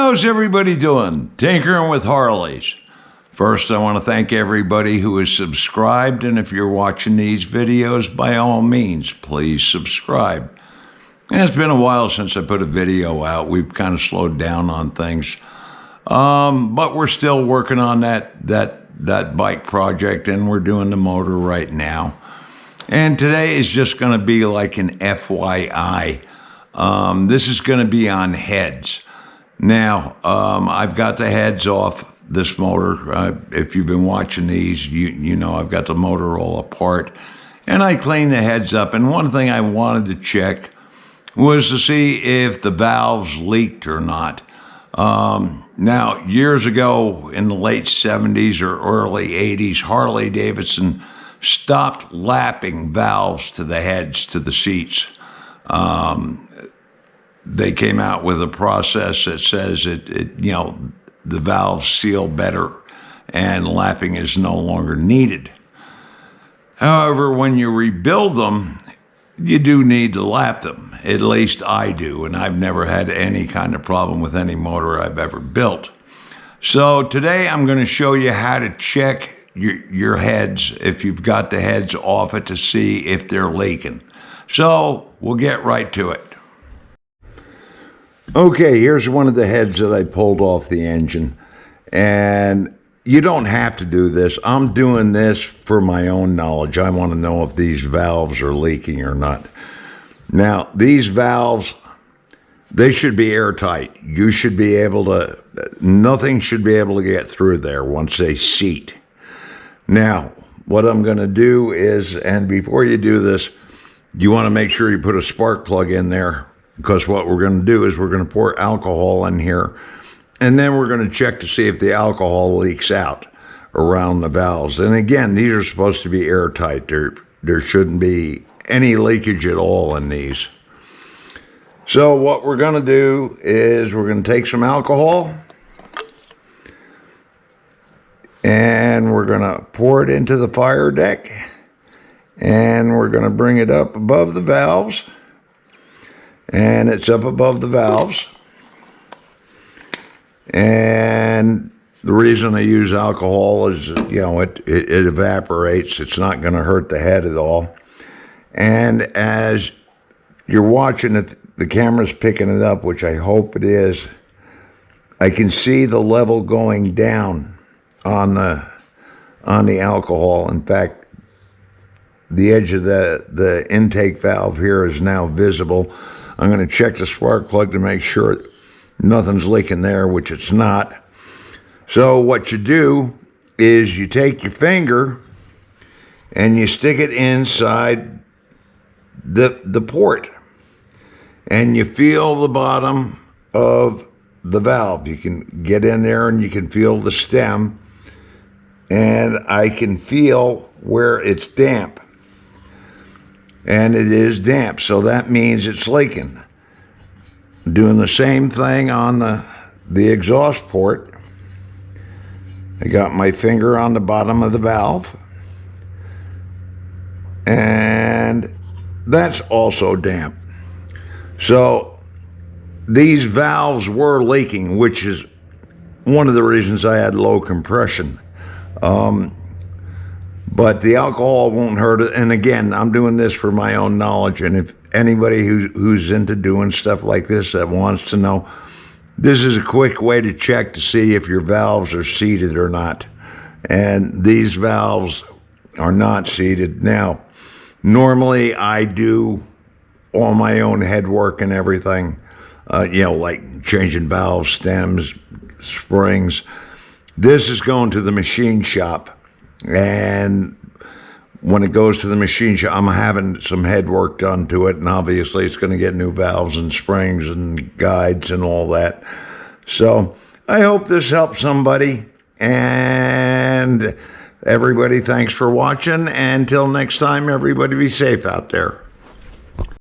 How's everybody doing? Tinkering with Harleys. First, I want to thank everybody who has subscribed, and if you're watching these videos, by all means, please subscribe. And it's been a while since I put a video out. We've kind of slowed down on things. But we're still working on that bike project, and we're doing the motor right now. And today is just going to be like an FYI. This is going to be on heads. Now, I've got the heads off this motor. If you've been watching these, you know I've got the motor all apart. And I cleaned the heads up. And one thing I wanted to check was to see if the valves leaked or not. Now, years ago in the late 70s or early 80s, Harley Davidson stopped lapping valves to the heads to the seats. They came out with a process that says the valves seal better and lapping is no longer needed. However, when you rebuild them, you do need to lap them. At least I do, and I've never had any kind of problem with any motor I've ever built. So today I'm going to show you how to check your heads, if you've got the heads off it, to see if they're leaking. So we'll get right to it. Okay, here's one of the heads that I pulled off the engine. And you don't have to do this. I'm doing this for my own knowledge. I want to know if these valves are leaking or not. Now, these valves, they should be airtight. You should be able to, nothing should be able to get through there once they seat. Now, what I'm going to do is, and before you do this, you want to make sure you put a spark plug in there, because what we're going to do is we're going to pour alcohol in here, and then we're going to check to see if the alcohol leaks out around the valves. And again, these are supposed to be airtight. There shouldn't be any leakage at all in these. So what we're going to do is we're going to take some alcohol, and we're going to pour it into the fire deck, and we're going to bring it up above the valves. And it's up above the valves. And the reason I use alcohol is, it evaporates. It's not going to hurt the head at all. And as you're watching it, the camera's picking it up, which I hope it is. I can see the level going down on the alcohol. In fact, the edge of the intake valve here is now visible. I'm going to check the spark plug to make sure nothing's leaking there, which it's not. So what you do is you take your finger and you stick it inside the port, and you feel the bottom of the valve. You can get in there and you can feel the stem, and I can feel where it's damp. And it is damp, so that means it's leaking. Doing the same thing on the exhaust port. I got my finger on the bottom of the valve, and that's also damp. So these valves were leaking, which is one of the reasons I had low compression. But the alcohol won't hurt it. And again, I'm doing this for my own knowledge. And if anybody who's into doing stuff like this that wants to know, this is a quick way to check to see if your valves are seated or not. And these valves are not seated. Now, normally I do all my own head work and everything, like changing valves, stems, springs. This is going to the machine shop. And when it goes to the machine shop, I'm having some head work done to it, and obviously it's going to get new valves and springs and guides and all that. So I hope this helps somebody, and everybody, thanks for watching. Until next time, everybody be safe out there.